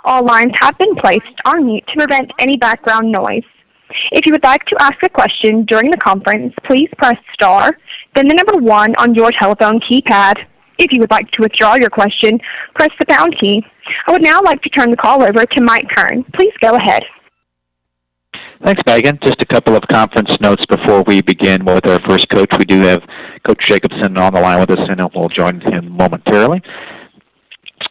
All lines have been placed on mute to prevent any background noise. If you would like to ask a question during the conference, please press star, then the number 1 on your telephone keypad. If you would like to withdraw your question, press the pound key. I would now like to turn the call over to Mike Kern. Please go ahead. Thanks, Megan. Just a couple of conference notes before we begin with our first coach. We do have Coach Jacobson on the line with us, and we'll join him momentarily.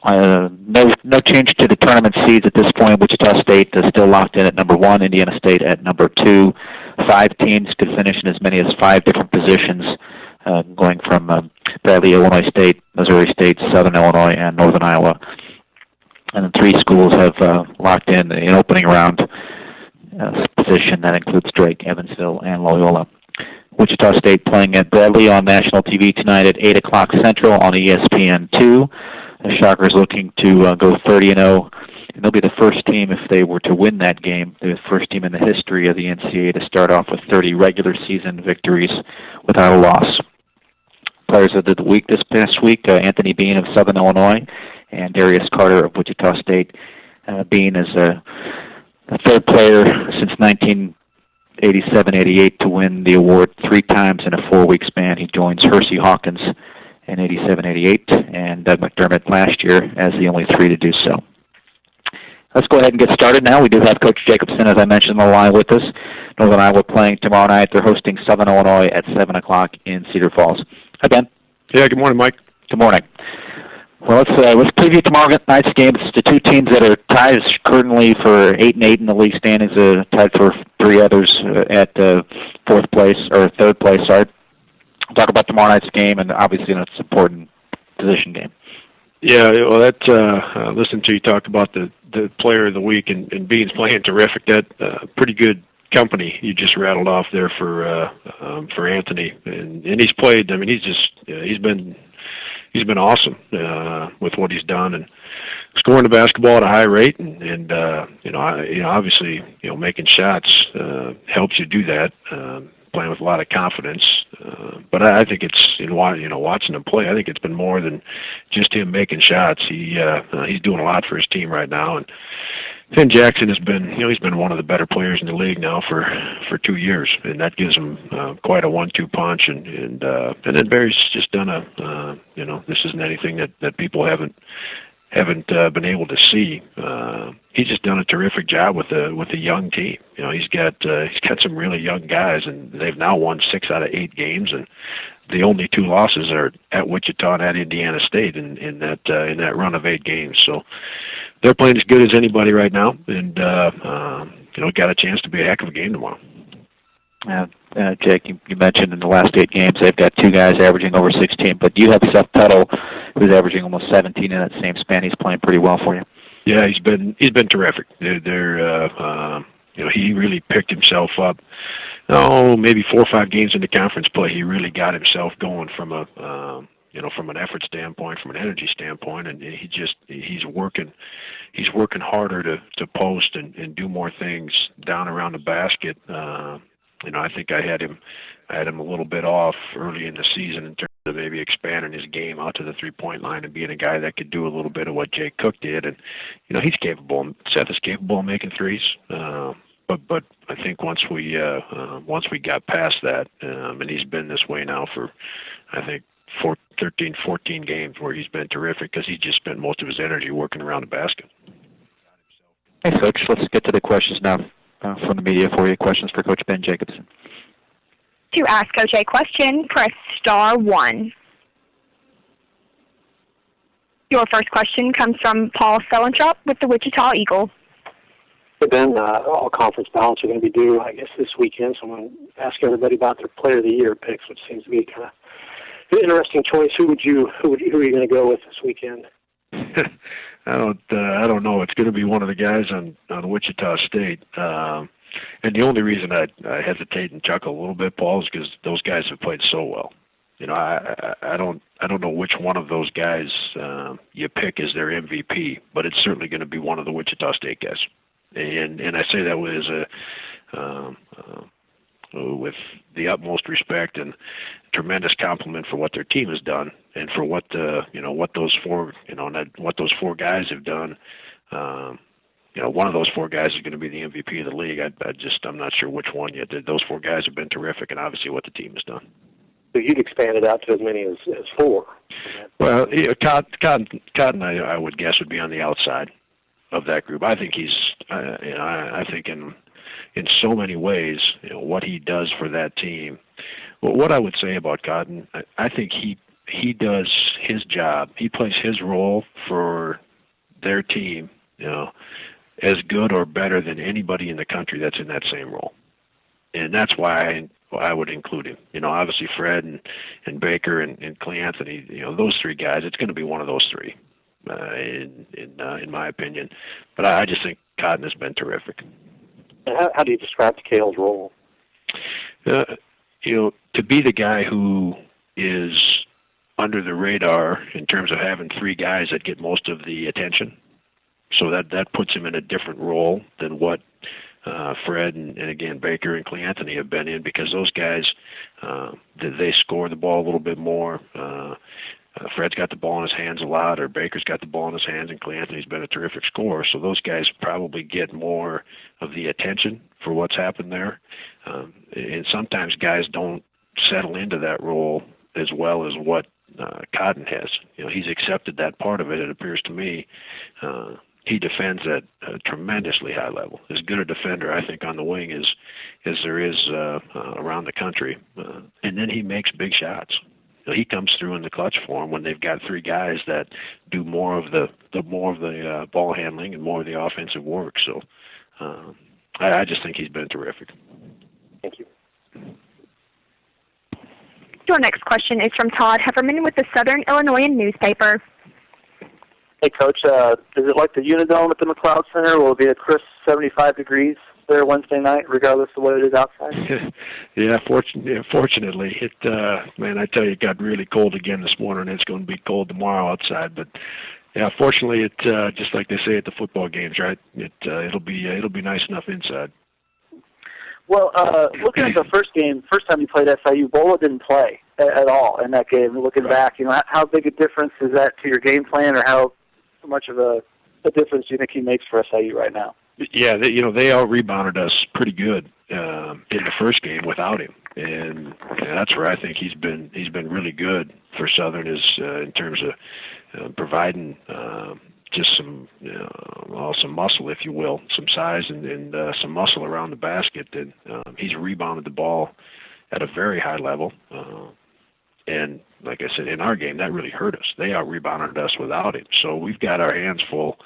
No change to the tournament seeds at this point. Wichita State is still locked in at number 1, Indiana State at number 2. 5 teams could finish in as many as 5 different positions, going from Bradley, Illinois State, Missouri State, Southern Illinois, and Northern Iowa. And then 3 schools have locked in an opening round position that includes Drake, Evansville, and Loyola. Wichita State playing at Bradley on national TV tonight at 8 o'clock Central on ESPN2. The Shockers looking to go 30-0, and they'll be the first team, if they were to win that game, the first team in the history of the NCAA to start off with 30 regular season victories without a loss. Players of the week this past week, Anthony Bean of Southern Illinois and Darius Carter of Wichita State. Bean is the third player since 1987-88 to win the award 3 times in a 4-week span. He joins Hersey Hawkins in 87-88 and Doug McDermott last year as the only 3 to do so. Let's go ahead and get started now. We do have Coach Jacobson, as I mentioned, on the line with us. Northern Iowa playing tomorrow night. They're hosting Southern Illinois at 7 o'clock in Cedar Falls. Hi, Ben. Yeah, good morning, Mike. Good morning. Well, let's preview tomorrow night's game. It's the 2 teams that are tied currently for 8-8 in the league standings, tied for 3 others at 4th place or 3rd place. Sorry. We'll talk about tomorrow night's game, and obviously it's an important position game. Yeah, well, listen to you talk about the player of the week and Bean's playing terrific. That pretty good company you just rattled off there for Anthony, and he's played. I mean, he's been awesome with what he's done and scoring the basketball at a high rate, and obviously making shots helps you do that. Playing with a lot of confidence, but I think it's watching him play. I think it's been more than just him making shots. He's doing a lot for his team right now, and Ben Jackson has been he's been one of the better players in the league now for 2 years, and that gives him quite a 1-2 punch. And then Barry's just done this isn't anything that people haven't been able to see. He's just done a terrific job with a young team. He's got some really young guys, and they've now won 6 out of 8 games, and the only 2 losses are at Wichita and at Indiana State in that run of 8 games. So they're playing as good as anybody right now, and got a chance to be a heck of a game tomorrow. Jake, you mentioned in the last 8 games they've got 2 guys averaging over 16, but you have Seth Tuttle, who's averaging almost 17 in that same span. He's playing pretty well for you. Yeah, he's been terrific. He really picked himself up. Maybe 4 or 5 games into conference play, he really got himself going from from an effort standpoint, from an energy standpoint, and he's working harder to post and do more things down around the basket. I think I had him a little bit off early in the season in terms of maybe expanding his game out to the 3-point line and being a guy that could do a little bit of what Jake Cook did. And he's capable. Seth is capable of making threes. But I think once we got past that, and he's been this way now for I think 14 games where he's been terrific because he just spent most of his energy working around the basket. Hey, Coach, let's get to the questions now from the media for you. Questions for Coach Ben Jacobson. To ask Coach a question, press star 1. Your first question comes from Paul Selentrop with the Wichita Eagle. Hey, Ben, all conference ballots are going to be due, I guess, this weekend, so I'm going to ask everybody about their Player of the Year picks, which seems to be kind of an interesting choice. Who are you going to go with this weekend? I don't know. It's going to be one of the guys on Wichita State. And the only reason I hesitate and chuckle a little bit, Paul, is because those guys have played so well. I don't know which one of those guys you pick as their MVP, but it's certainly going to be one of the Wichita State guys. And I say that with the utmost respect and tremendous compliment for what their team has done and for what those 4 guys have done One of those 4 guys is going to be the MVP of the league. I'm not sure which one yet. Those 4 guys have been terrific, and obviously what the team has done. So you'd expand it out to as many as 4. Well, Cotton, I would guess, would be on the outside of that group. I think he's, I think in so many ways, what he does for that team. Well, what I would say about Cotton, I think he does his job. He plays his role for their team, as good or better than anybody in the country that's in that same role. And that's why I would include him. Obviously Fred and Baker and Clay Anthony, those 3 guys, it's going to be one of those 3, in my opinion. But I just think Cotton has been terrific. How do you describe Cale's role? To be the guy who is under the radar in terms of having 3 guys that get most of the attention. So that puts him in a different role than what Fred and again Baker and Clay Anthony have been in, because those guys they score the ball a little bit more. Fred's got the ball in his hands a lot, or Baker's got the ball in his hands, and Clay Anthony's been a terrific scorer. So those guys probably get more of the attention for what's happened there. And sometimes guys don't settle into that role as well as what Cotton has. He's accepted that part of it, it appears to me. He defends at a tremendously high level. As good a defender, I think, on the wing as there is around the country. And then he makes big shots. He comes through in the clutch for him when they've got 3 guys that do more of the ball handling and more of the offensive work. So I just think he's been terrific. Thank you. Your next question is from Todd Hefferman with the Southern Illinoisan newspaper. Hey, Coach, is it like the Unidome at the McLeod Center? Will it be a crisp 75 degrees there Wednesday night, regardless of what it is outside? Yeah, fortunately. Man, I tell you, it got really cold again this morning. It's going to be cold tomorrow outside, but yeah, fortunately, it just like they say at the football games, right? It'll be nice enough inside. Well, looking at the first time you played SIU, Bola didn't play at all in that game. Looking back, how big a difference is that to your game plan, or how much of a difference do you think he makes for SIU right now? Yeah, they out-rebounded us pretty good in the first game without him, and that's where I think he's been really good for Southern, is in terms of providing just some muscle, if you will, some size and some muscle around the basket. And he's rebounded the ball at a very high level. And like I said, in our game, that really hurt us. They out-rebounded us without him. So we've got our hands full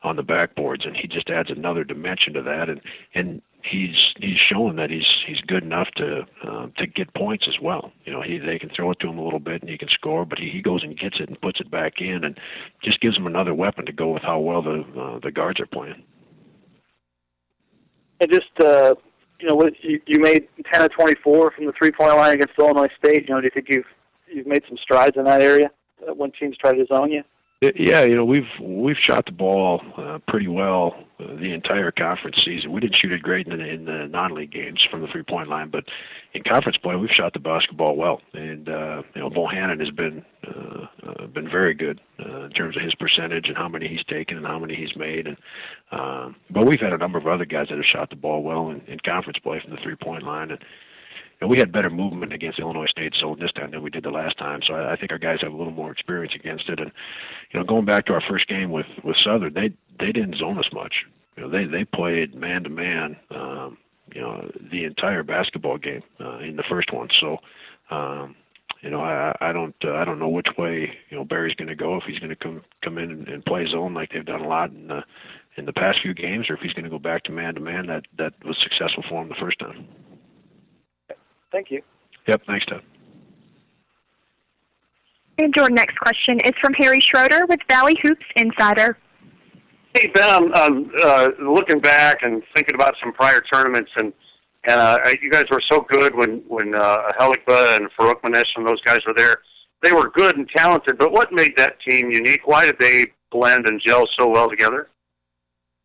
on the backboards, and he just adds another dimension to that. And he's shown that he's good enough to get points as well. They can throw it to him a little bit and he can score, but he goes and gets it and puts it back in, and just gives him another weapon to go with how well the guards are playing. And just you made 10 of 24 from the 3-point line against Illinois State. Do you think you've made some strides in that area when teams try to zone you? Yeah, we've shot the ball pretty well the entire conference season. We didn't shoot it great in the non-league games from the 3-point line, but in conference play, we've shot the basketball well. And Bohannon has been very good in terms of his percentage and how many he's taken and how many he's made. And but we've had a number of other guys that have shot the ball well in conference play from the 3-point line. And we had better movement against Illinois State this time than we did the last time. So I think our guys have a little more experience against it. And going back to our first game with Southern, they didn't zone us much. They played man to man, the entire basketball game in the first one. So I don't know which way Barry's going to go, if he's going to come in and play zone like they've done a lot in the past few games, or if he's going to go back to man that was successful for him the first time. Thank you. Yep, thanks, Ted. And your next question is from Harry Schroeder with Valley Hoops Insider. Hey, Ben, I'm looking back and thinking about some prior tournaments, and you guys were so good when Helikba and Farouk Manesh and those guys were there. They were good and talented, but what made that team unique? Why did they blend and gel so well together?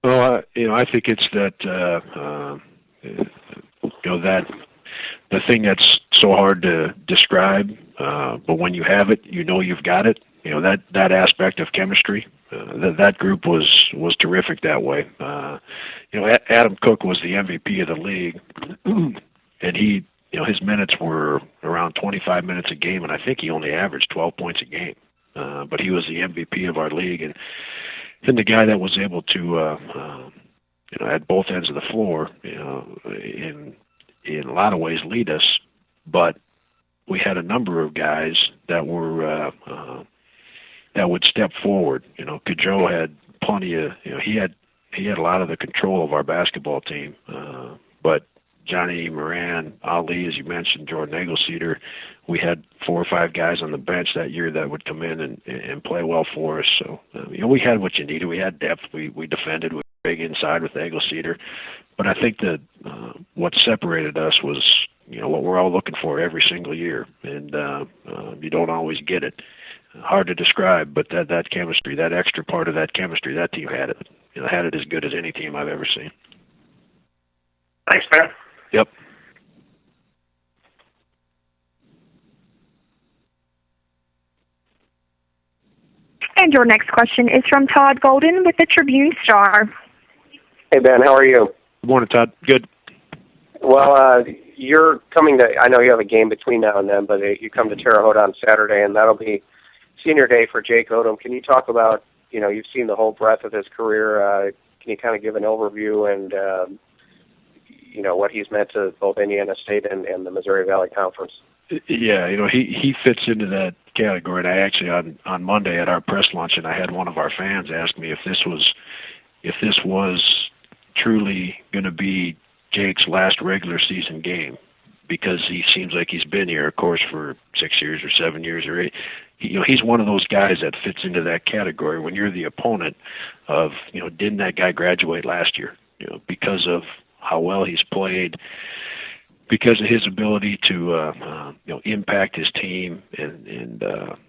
Well, I think it's that the thing that's so hard to describe, but when you have it, you've got it. that aspect of chemistry. That group was terrific that way. Adam Cook was the MVP of the league, and he, his minutes were around 25 minutes a game, and I think he only averaged 12 points a game. But he was the MVP of our league, and the guy that was able to, at both ends of the floor, in a lot of ways lead us. But we had a number of guys that were that would step forward. Cajo had plenty of, he had a lot of the control of our basketball team. But Johnny Moran, Ali, as you mentioned, Jordan Eggleseder, we had 4 or 5 guys on the bench that year that would come in and play well for us. So, we had what you needed. We had depth. We defended with big inside with Eggleseder. But I think that what separated us was, what we're all looking for every single year. And you don't always get it. Hard to describe, but that chemistry, that extra part of that chemistry, that team had it. Had it as good as any team I've ever seen. Thanks, Ben. Yep. And your next question is from Todd Golden with the Tribune Star. Hey, Ben, how are you? Good morning, Todd. Good. Well, you're coming to, I know you have a game between now and then, but you come to Terre Haute on Saturday, and that'll be senior day for Jake Odom. Can you talk about, you've seen the whole breadth of his career. Can you kind of give an overview and, what he's meant to both Indiana State and the Missouri Valley Conference? Yeah, he fits into that category. And I actually, on Monday at our press luncheon, I had one of our fans ask me if this was truly going to be Jake's last regular season game, because he seems like he's been here, of course, for 6 years or 7 years or 8. He's one of those guys that fits into that category when you're the opponent of, didn't that guy graduate last year? Because of how well he's played, because of his ability to, impact his team and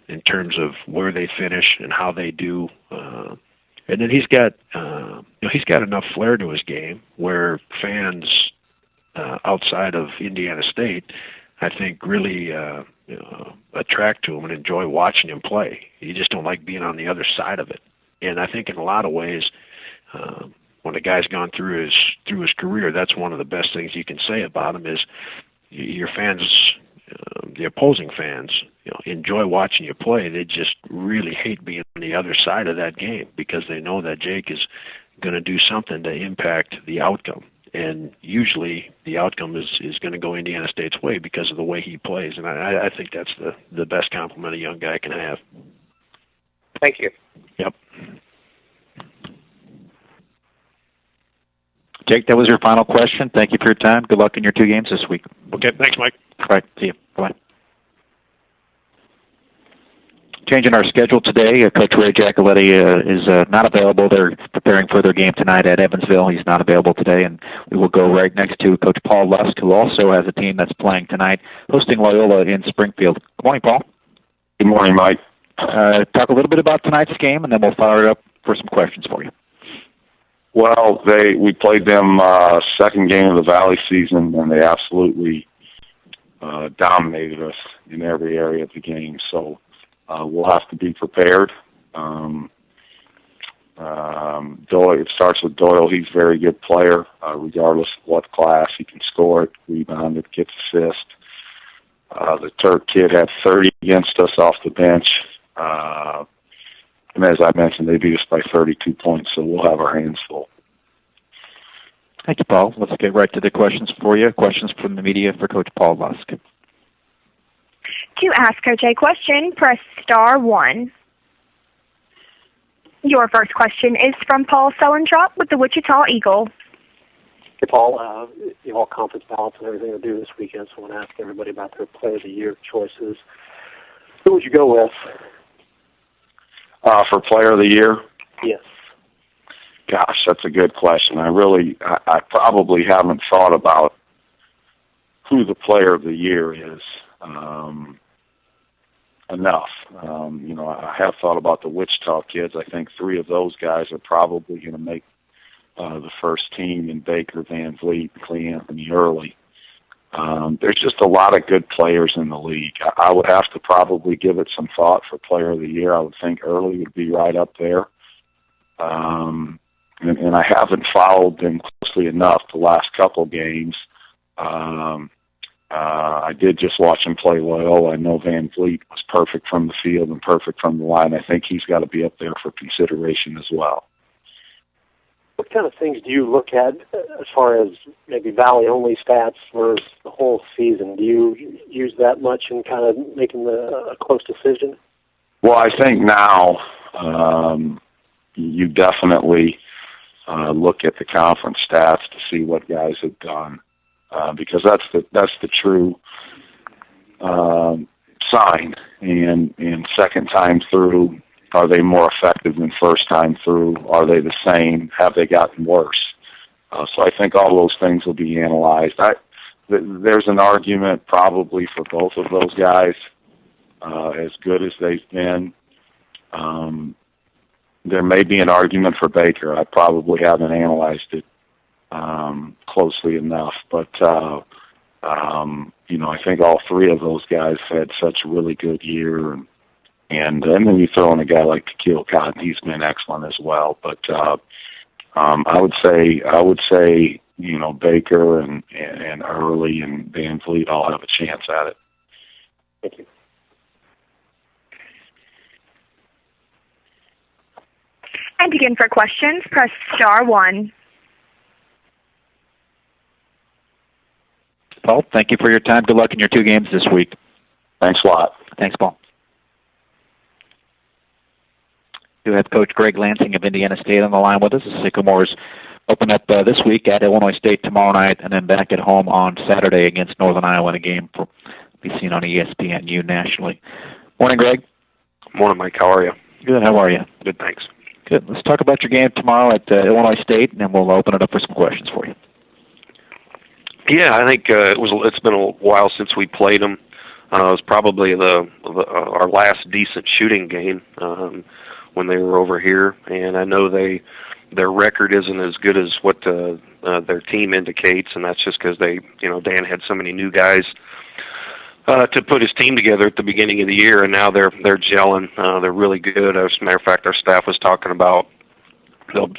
in terms of where they finish and how they do. And then he's got enough flair to his game where fans outside of Indiana State, I think, really attract to him and enjoy watching him play. You just don't like being on the other side of it. And I think in a lot of ways, when a guy's gone through his career, that's one of the best things you can say about him is your fans, the opposing fans, enjoy watching you play. They just really hate being on the other side of that game because they know that Jake is going to do something to impact the outcome. And usually the outcome is going to go Indiana State's way because of the way he plays. And I think that's the best compliment a young guy can have. Thank you. Yep. Jake, that was your final question. Thank you for your time. Good luck in your 2 games this week. Okay, thanks, Mike. All right, see you. Bye. Changing our schedule today, Coach Ray Giacoletti is not available. They're preparing for their game tonight at Evansville. He's not available today, and we will go right next to Coach Paul Lusk, who also has a team that's playing tonight, hosting Loyola in Springfield. Good morning, Paul. Good morning, Mike. Talk a little bit about tonight's game, and then we'll fire it up for some questions for you. Well, we played them second game of the Valley season, and they absolutely dominated us in every area of the game. So we'll have to be prepared. Doyle, it starts with Doyle. He's a very good player, regardless of what class. He can score it, rebound it, get assist. The Turk kid had 30 against us off the bench. And as I mentioned, they beat us by 32 points, so we'll have our hands full. Thank you, Paul. Let's get right to the questions for you. Questions from the media for Coach Paul Lusk. To ask Coach a question, press star 1. Your first question is from Paul Sulentrop with the Wichita Eagle. Hey, Paul, all conference ballots and everything to do this weekend, so I want to ask everybody about their Player of the Year choices. Who would you go with? For Player of the Year? Yes. Gosh, that's a good question. I probably haven't thought about who the Player of the Year is enough. I have thought about the Wichita kids. I think 3 of those guys are probably going to make the first team in Baker, Van Vliet, Clay Anthony Early. There's just a lot of good players in the league. I would have to probably give it some thought for Player of the Year. I would think Early would be right up there. And I haven't followed them closely enough the last couple games. I did just watch him play Loyola. I know Van Vliet was perfect from the field and perfect from the line. I think he's got to be up there for consideration as well. What kind of things do you look at as far as maybe Valley-only stats versus the whole season? Do you use that much in kind of making a close decision? Well, I think now you definitely look at the conference stats to see what guys have done, because that's the true sign. And second time through, are they more effective than first time through? Are they the same? Have they gotten worse? So I think all those things will be analyzed. There's an argument probably for both of those guys, as good as they've been. There may be an argument for Baker. I probably haven't analyzed it closely enough, but I think all three of those guys had such a really good year, and then you throw in a guy like Tequil Cotton, he's been excellent as well. But I would say Baker and Early and Van Vliet all have a chance at it. Thank you. And again, for questions, press *1. Paul, thank you for your time. Good luck in your 2 games this week. Thanks a lot. Thanks, Paul. We have Coach Greg Lansing of Indiana State on the line with us. The Sycamores open up this week at Illinois State tomorrow night, and then back at home on Saturday against Northern Iowa in a game to be seen on ESPNU nationally. Morning, Greg. Morning, Mike. How are you? Good. How are you? Good, thanks. Good. Let's talk about your game tomorrow at Illinois State, and then we'll open it up for some questions for you. Yeah, I think it's been a while since we played them. It was probably our last decent shooting game when they were over here, and I know their record isn't as good as what their team indicates, and that's just because Dan had so many new guys to put his team together at the beginning of the year, and now they're gelling. They're really good. As a matter of fact, our staff was talking about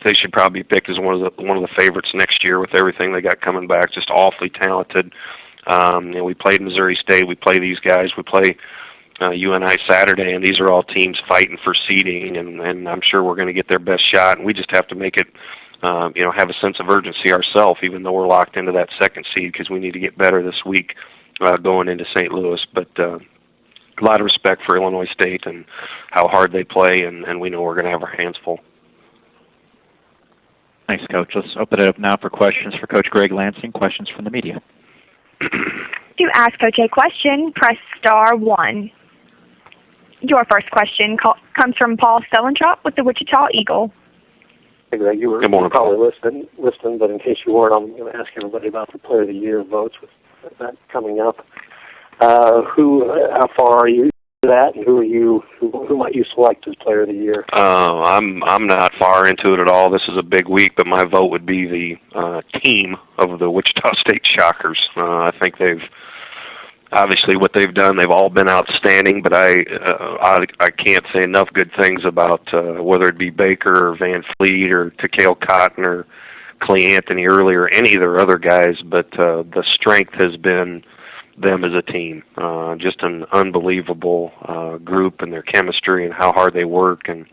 they should probably be picked as one of the favorites next year with everything they got coming back. Just awfully talented. We played Missouri State. We play these guys. We play UNI Saturday, and these are all teams fighting for seeding, and I'm sure we're going to get their best shot. And we just have to make it, have a sense of urgency ourselves, even though we're locked into that second seed, because we need to get better this week going into St. Louis. But a lot of respect for Illinois State and how hard they play, and we know we're going to have our hands full. Thanks, Coach. Let's open it up now for questions for Coach Greg Lansing. Questions from the media. To ask Coach a question, press *1. Your first question comes from Paul Stellentrop with the Wichita Eagle. Hey, Greg, you were probably listening, but in case you weren't, I'm going to ask everybody about the Player of the Year votes with that coming up. How far are you to that, and who might you select as Player of the Year? I'm not far into it at all. This is a big week, but my vote would be the team of the Wichita State Shockers. I think obviously what they've done, they've all been outstanding, but I can't say enough good things about whether it be Baker or Van Vliet or Tequil Cotton or Clay Anthony Early or any of their other guys, but the strength has been them as a team. Just an unbelievable group, and their chemistry and how hard they work, and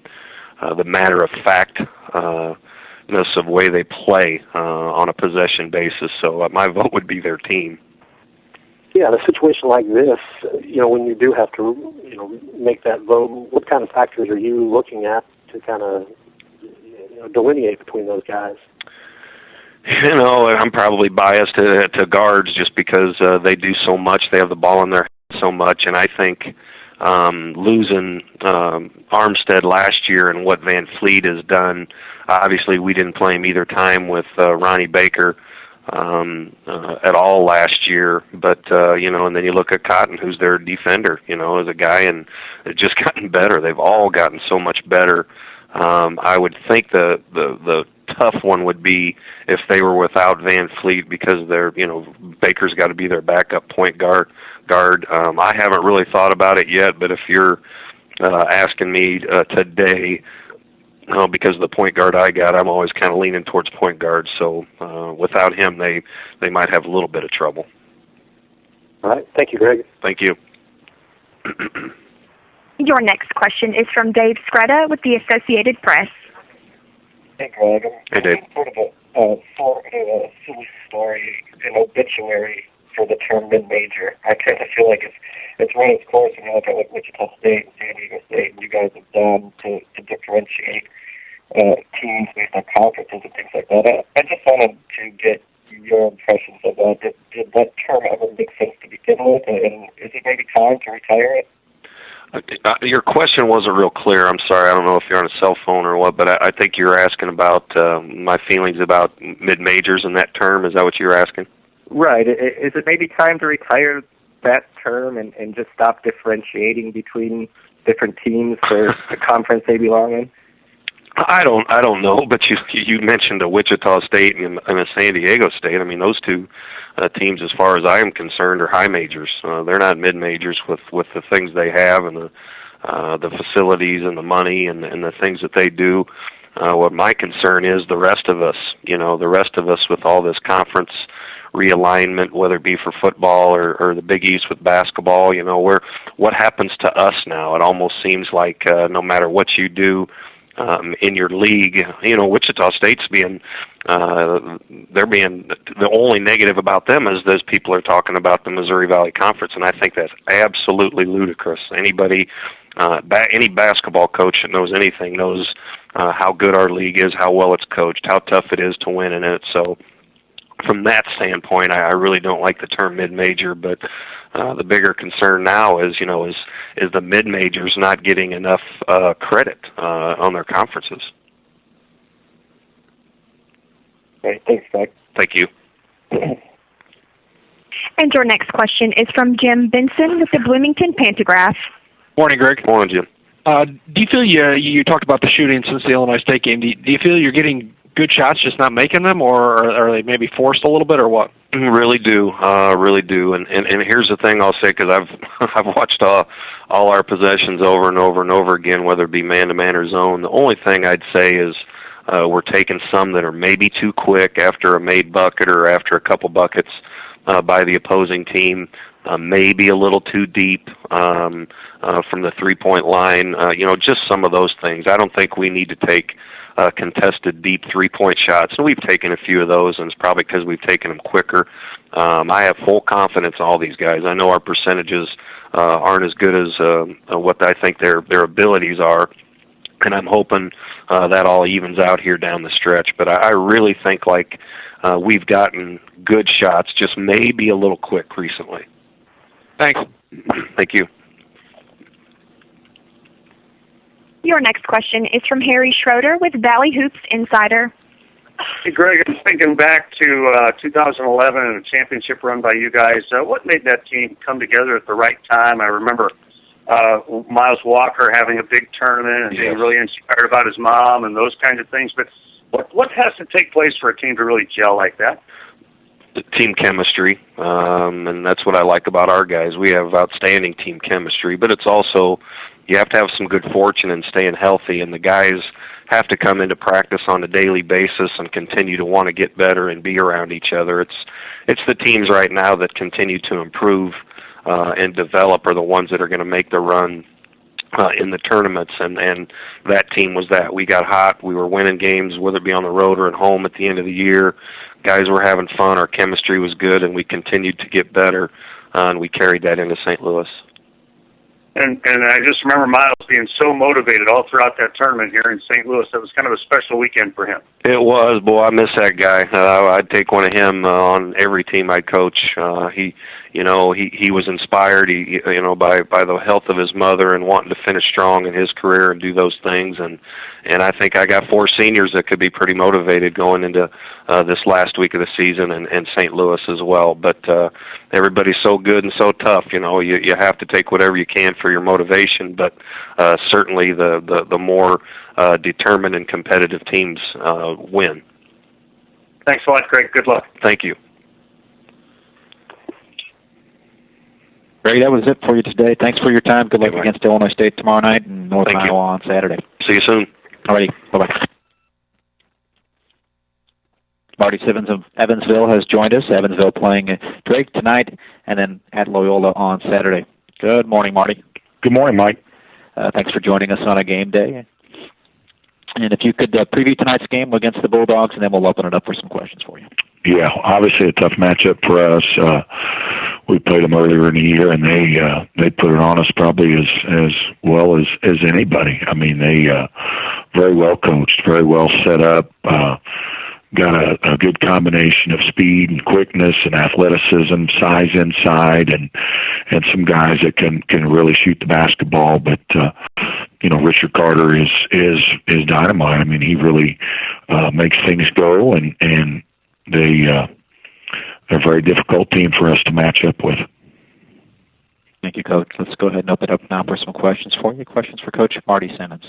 the matter-of-factness of way they play on a possession basis. So my vote would be their team. Yeah, in a situation like this, when you do have to, make that vote, what kind of factors are you looking at to kind of delineate between those guys? I'm probably biased to guards just because they do so much. They have the ball in their hands so much, and I think losing Armstead last year and what Van Vliet has done, obviously we didn't play him either time with Ronnie Baker at all last year, but and then you look at Cotton, who's their defender, as a guy, and it's just gotten better. They've all gotten so much better I would think the tough one would be if they were without Van Fleet, because they're, Baker's got to be their backup point guard. I haven't really thought about it yet, but if you're asking me today, because of the point guard I got, I'm always kind of leaning towards point guard. So without him, they might have a little bit of trouble. All right. Thank you, Greg. Thank you. Your next question is from Dave Scretta with the Associated Press. Hey, Greg. Hey, Dave. Sort of a silly story, an obituary for the term mid-major. I kind of feel like it's run its course when you look at what Wichita State and San Diego State and you guys have done to differentiate teams based on conferences and things like that. I just wanted to get your impressions of that. Did that term ever make sense to begin with, and is it maybe time to retire it? Your question wasn't real clear. I'm sorry. I don't know if you're on a cell phone or what, but I think you're asking about my feelings about mid-majors and that term. Is that what you're asking? Right. Is it maybe time to retire that term and just stop differentiating between different teams for the conference they belong in? I don't know, but you mentioned a Wichita State and a San Diego State. I mean, those two teams, as far as I am concerned, are high majors. They're not mid majors with the things they have and the facilities and the money and the things that they do. What my concern is the rest of us. The rest of us with all this conference realignment, whether it be for football or the Big East with basketball. What happens to us now? It almost seems like no matter what you do in your league, Wichita State's they're being, the only negative about them is those people are talking about the Missouri Valley Conference, and I think that's absolutely ludicrous. Anybody, any basketball coach that knows anything knows how good our league is, how well it's coached, how tough it is to win in it. So from that standpoint, I really don't like the term mid-major, but the bigger concern now is the mid-majors not getting enough credit on their conferences. Great. Thanks, Greg. Thank you. And your next question is from Jim Benson with the Bloomington Pantagraph. Morning, Greg. Morning, Jim. Do you feel you talked about the shooting since the Illinois State game? Do you feel you're getting good shots, just not making them, or are they maybe forced a little bit, or what? Really do. And here's the thing I'll say, because I've watched all our possessions over and over and over again, whether it be man-to-man or zone. The only thing I'd say is we're taking some that are maybe too quick after a made bucket or after a couple buckets by the opposing team, maybe a little too deep from the three-point line. Just some of those things. I don't think we need to take contested deep three-point shots. And we've taken a few of those, and it's probably because we've taken them quicker. I have full confidence in all these guys. I know our percentages aren't as good as what I think their abilities are, and I'm hoping that all evens out here down the stretch. But I really think we've gotten good shots, just maybe a little quick recently. Thanks. Thank you. Your next question is from Harry Schroeder with Valley Hoops Insider. Hey, Greg, I'm thinking back to 2011 and a championship run by you guys. What made that team come together at the right time? I remember Miles Walker having a big tournament and being really inspired about his mom and those kinds of things. But what has to take place for a team to really gel like that? Team chemistry, and that's what I like about our guys. We have outstanding team chemistry, but it's also you have to have some good fortune and staying healthy, and the guys have to come into practice on a daily basis and continue to want to get better and be around each other. It's the teams right now that continue to improve and develop are the ones that are going to make the run in the tournaments, and that team was that. We got hot. We were winning games, whether it be on the road or at home at the end of the year. Guys were having fun. Our chemistry was good, and we continued to get better, and we carried that into St. Louis. And I just remember Miles being so motivated all throughout that tournament here in St. Louis. That was kind of a special weekend for him. It was, boy. I miss that guy. I'd take one of him on every team I coach. He was inspired. By the health of his mother and wanting to finish strong in his career and do those things. And I think I got 4 seniors that could be pretty motivated going into this last week of the season and St. Louis as well. But everybody's so good and so tough. You know, you have to take whatever you can for your motivation, but certainly the more determined and competitive teams win. Thanks a lot, Greg. Good luck. Thank you. Greg, that was it for you today. Thanks for your time. Good luck against Illinois State tomorrow night and Northern Iowa on Saturday. See you soon. All righty. Bye-bye. Marty Simmons of Evansville has joined us. Evansville playing Drake tonight and then at Loyola on Saturday. Good morning, Marty. Good morning, Mike. Thanks for joining us on a game day. And if you could preview tonight's game against the Bulldogs, and then we'll open it up for some questions for you. Yeah, obviously a tough matchup for us. We played them earlier in the year, and they put it on us probably as well as anybody. I mean, they very well coached, very well set up. Got a good combination of speed and quickness and athleticism, size inside, and some guys that can really shoot the basketball. But Richard Carter is dynamite. I mean, he really makes things go, and they're a very difficult team for us to match up with. Thank you, Coach. Let's go ahead and open it up now for some questions for you. Questions for Coach Marty Simmons.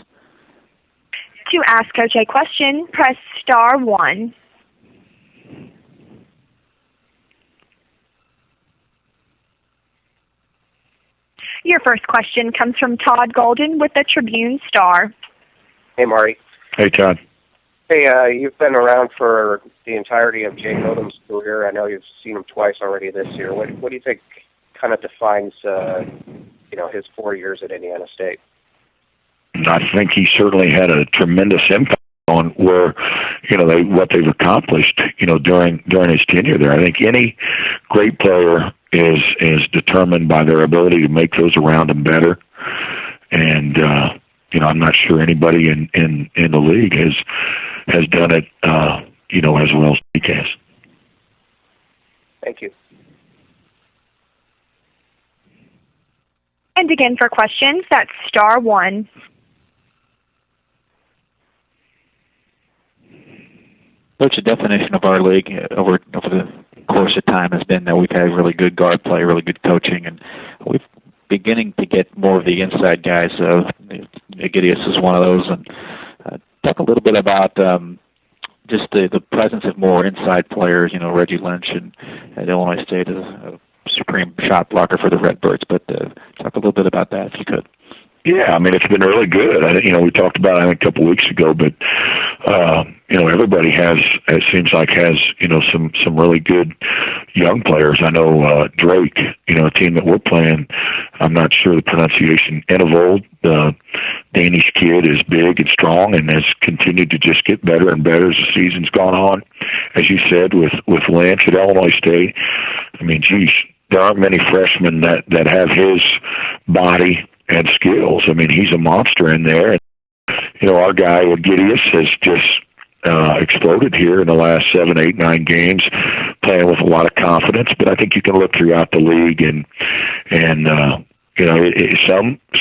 To ask Coach a question, press star 1. Your first question comes from Todd Golden with the Tribune-Star. Hey, Marty. Hey, Todd. Hey, you've been around for the entirety of Jake Odom's career. I know you've seen him twice already this year. What do you think kind of defines, his 4 years at Indiana State? I think he certainly had a tremendous impact on what they've accomplished, during his tenure there. I think any great player is determined by their ability to make those around them better. And I'm not sure anybody in the league has done it as well as he has. Thank you. And again, for questions, that's star 1. Coach, the definition of our league over the course of time has been that we've had really good guard play, really good coaching, and we're beginning to get more of the inside guys. Egidius is one of those. And talk a little bit about just the presence of more inside players. Reggie Lynch at Illinois State is a supreme shot blocker for the Redbirds. But talk a little bit about that, if you could. Yeah, I mean, it's been really good. We talked about it, I think, a couple weeks ago, but, everybody has some really good young players. I know Drake, a team that we're playing, I'm not sure the pronunciation, Enevold, the Danish kid, is big and strong and has continued to just get better and better as the season's gone on. As you said, with Lynch at Illinois State, I mean, geez, there aren't many freshmen that have his body and skills. I mean, he's a monster in there. And, our guy, Egidius, has just exploded here in the last 7, 8, 9 games, playing with a lot of confidence. But I think you can look throughout the league, and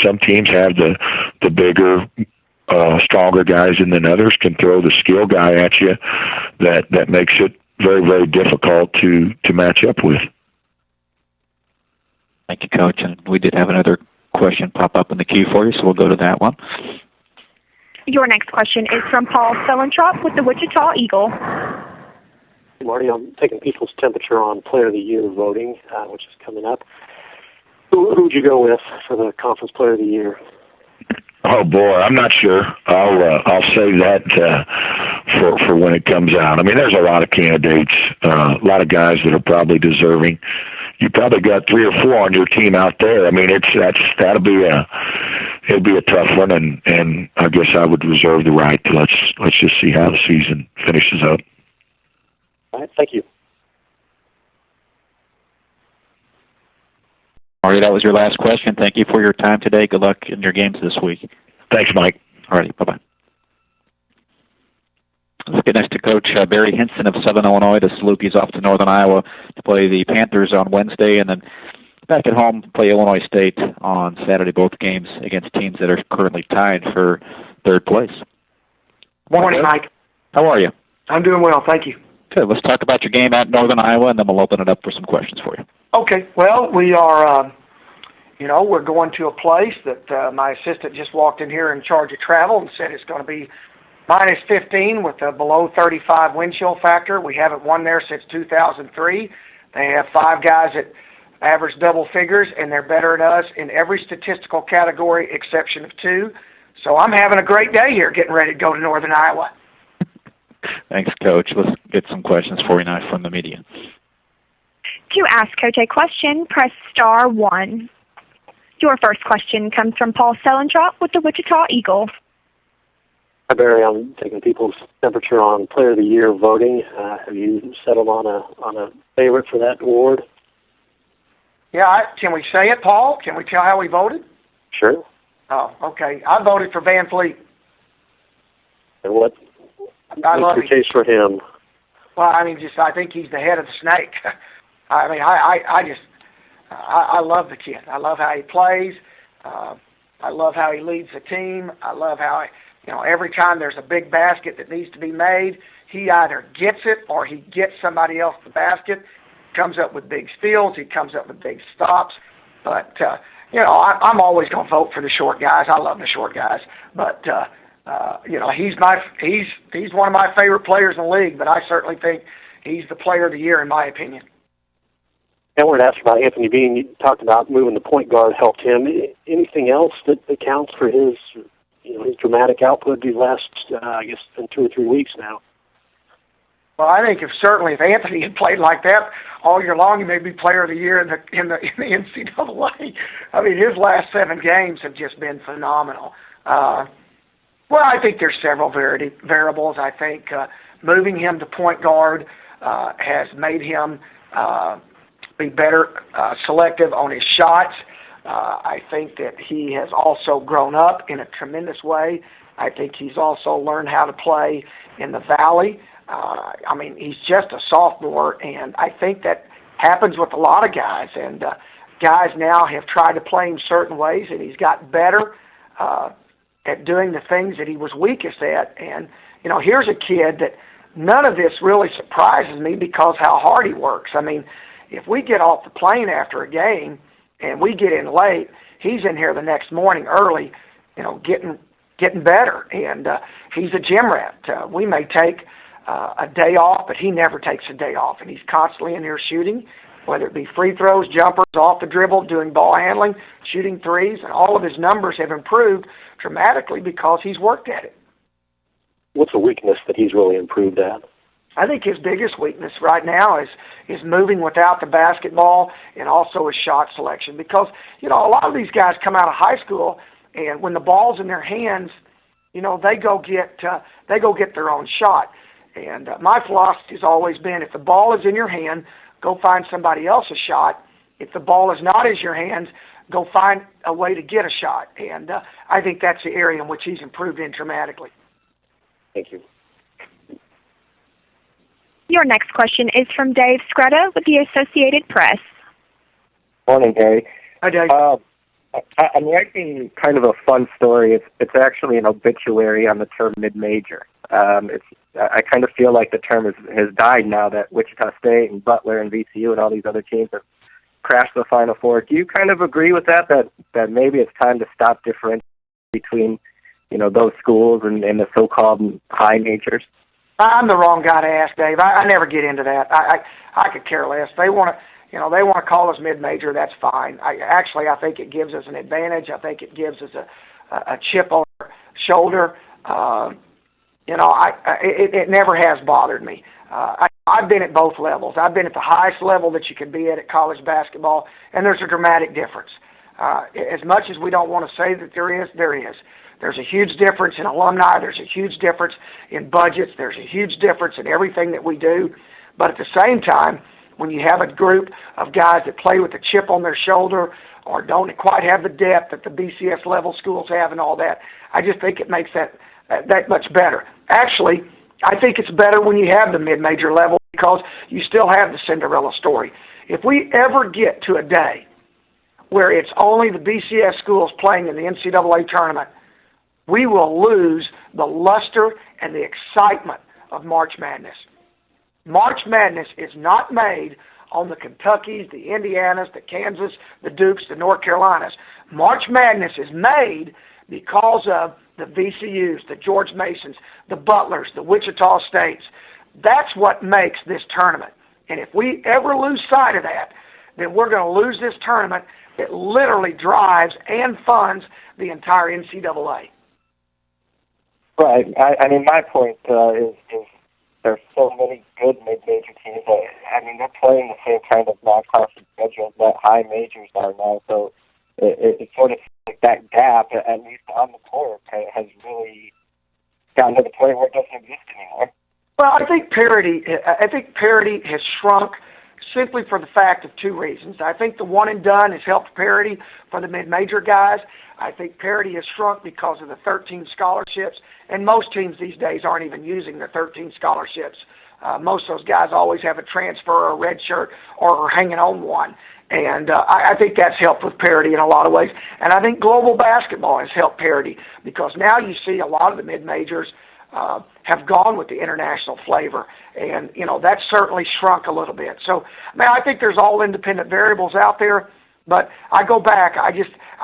some teams have the bigger, stronger guys, and then others can throw the skill guy at you that makes it very, very difficult to match up with. Thank you, Coach. And we did have another question pop up in the queue for you, so we'll go to that one. Your next question is from Paul Selentrop with the Wichita Eagle. Marty, I'm taking people's temperature on Player of the Year voting, which is coming up. Who would you go with for the Conference Player of the Year? Oh boy, I'm not sure. I'll save that for when it comes out. I mean, there's a lot of candidates, a lot of guys that are probably deserving. You probably got 3 or 4 on your team out there. I mean, it'll be a tough one, and I guess I would reserve the right to let's just see how the season finishes up. All right, thank you. Marty, that was your last question. Thank you for your time today. Good luck in your games this week. Thanks, Mike. All righty, bye-bye. Let's get next to Coach Barry Hinson of Southern Illinois. The Salukis off to Northern Iowa to play the Panthers on Wednesday, and then back at home play Illinois State on Saturday, both games against teams that are currently tied for 3rd place. Morning, Mike. How are you? I'm doing well, thank you. Good. Let's talk about your game at Northern Iowa, and then we'll open it up for some questions for you. Okay, well, we are, we're going to a place that my assistant just walked in here in charge of travel and said it's going to be minus 15 with a below 35 wind chill factor. We haven't won there since 2003. They have 5 guys that average double figures, and they're better than us in every statistical category exception of 2. So I'm having a great day here getting ready to go to Northern Iowa. Thanks, Coach. Let's get some questions for you now from the media. To ask Coach a question, press star 1. Your first question comes from Paul Selentrop with the Wichita Eagle. Hi, Barry. I'm taking people's temperature on Player of the Year voting. Have you settled on a favorite for that award? Yeah, can we say it, Paul? Can we tell how we voted? Sure. Oh, okay. I voted for Van Fleet. And what's your case for him? Well, I think he's the head of the snake. I love the kid. I love how he plays. I love how he leads the team. I love how, every time there's a big basket that needs to be made, he either gets it or he gets somebody else the basket. Comes up with big steals. He comes up with big stops. But, I'm always going to vote for the short guys. I love the short guys. But, he's one of my favorite players in the league, but I certainly think he's the player of the year in my opinion. I wanted to ask about Anthony Bean. You talked about moving the point guard helped him. Anything else that accounts for his dramatic output these last, been 2 or 3 weeks now? Well, I think if Anthony had played like that all year long, he may be player of the year in the NCAA. His last 7 games have just been phenomenal. Well, I think there's several variables. I think moving him to point guard has made him be better selective on his shots. I think that he has also grown up in a tremendous way. I think he's also learned how to play in the Valley. He's just a sophomore, and I think that happens with a lot of guys. And guys now have tried to play him certain ways, and he's got better at doing the things that he was weakest at. And, here's a kid that none of this really surprises me because how hard he works. If we get off the plane after a game and we get in late, he's in here the next morning early, getting better. And he's a gym rat. We may take a day off, but he never takes a day off. And he's constantly in here shooting, whether it be free throws, jumpers, off the dribble, doing ball handling, shooting threes. And all of his numbers have improved dramatically because he's worked at it. What's a weakness that he's really improved at? I think his biggest weakness right now is moving without the basketball and also his shot selection. Because, a lot of these guys come out of high school, and when the ball's in their hands, they go get their own shot. And my philosophy has always been, if the ball is in your hand, go find somebody else's shot. If the ball is not in your hands, go find a way to get a shot. And I think that's the area in which he's improved in dramatically. Thank you. Your next question is from Dave Scretta with the Associated Press. Morning, Gary. Hi, Dave. I'm writing kind of a fun story. It's actually an obituary on the term mid-major. I kind of feel like the term has died now that Wichita State and Butler and VCU and all these other teams have crashed the Final Four. Do you kind of agree with that maybe it's time to stop differentiating between those schools and the so-called high majors? I'm the wrong guy to ask, Dave. I never get into that. I could care less. They want to call us mid-major. That's fine. I think it gives us an advantage. I think it gives us a chip on our shoulder. It never has bothered me. I've been at both levels. I've been at the highest level that you can be at college basketball, and there's a dramatic difference. As much as we don't want to say that there is. There's a huge difference in alumni. There's a huge difference in budgets. There's a huge difference in everything that we do. But at the same time, when you have a group of guys that play with a chip on their shoulder or don't quite have the depth that the BCS level schools have and all that, I just think it makes that much better. Actually, I think it's better when you have the mid-major level because you still have the Cinderella story. If we ever get to a day where it's only the BCS schools playing in the NCAA tournament, we will lose the luster and the excitement of March Madness. March Madness is not made on the Kentuckys, the Indianas, the Kansas, the Dukes, the North Carolinas. March Madness is made because of the VCUs, the George Masons, the Butlers, the Wichita States. That's what makes this tournament. And if we ever lose sight of that, then we're going to lose this tournament. It literally drives and funds the entire NCAA. Right. I mean, my point is there's so many good mid-major teams. I mean, they're playing the same kind of non-conference schedules that high majors are now. So it's sort of like that gap, at least on the court, has really gotten to the point where it doesn't exist anymore. Well, I think parity has shrunk simply for the fact of two reasons. I think the one and done has helped parity for the mid-major guys. I think parity has shrunk because of the 13 scholarships, and most teams these days aren't even using the 13 scholarships. Most of those guys always have a transfer or a red shirt or are hanging on one. And I think that's helped with parity in a lot of ways. And I think global basketball has helped parity because now you see a lot of the mid-majors have gone with the international flavor. And, you know, that's certainly shrunk a little bit. So, I think there's all independent variables out there. But I go back, I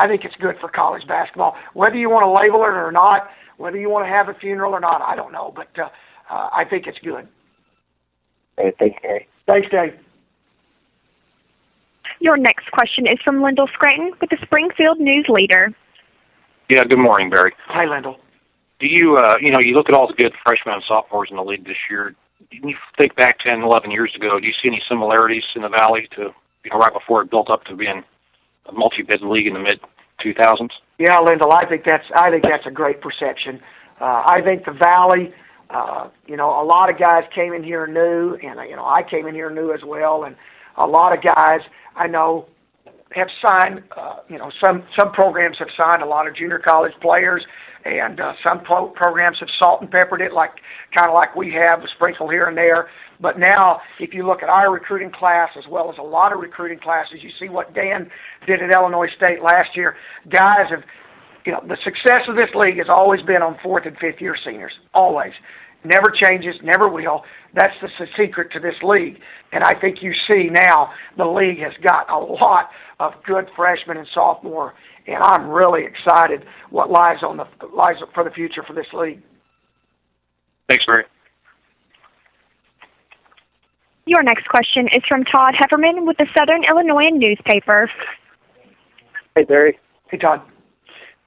think it's good for college basketball. Whether you want to label it or not, whether you want to have a funeral or not, I don't know. But I think it's good. Hey, thanks, Gary. Thanks, Dave. Your next question is from Lyndall Scranton with the Springfield News Leader. Yeah, good morning, Barry. Hi, Lyndall. Do you, you look at all the good freshmen and sophomores in the league this year. You think back 10, 11 years ago, do you see any similarities in the Valley to, right before it built up to being a multi-bid league in the mid-2000s? Yeah, Lyndall, I think that's a great perception. I think the Valley, a lot of guys came in here new, and, I came in here new as well, and a lot of guys I know have signed, some programs have signed a lot of junior college players, and some programs have salt and peppered it, kind of like we have, a sprinkle here and there. But now, if you look at our recruiting class as well as a lot of recruiting classes, you see what Dan did at Illinois State last year. Guys have, the success of this league has always been on fourth and fifth year seniors, always. Never changes, never will. That's the secret to this league. And I think you see now the league has got a lot of good freshmen and sophomore, and I'm really excited what lies for the future for this league. Thanks, Barry. Your next question is from Todd Hefferman with the Southern Illinois newspaper. Hey, Barry. Hey, Todd.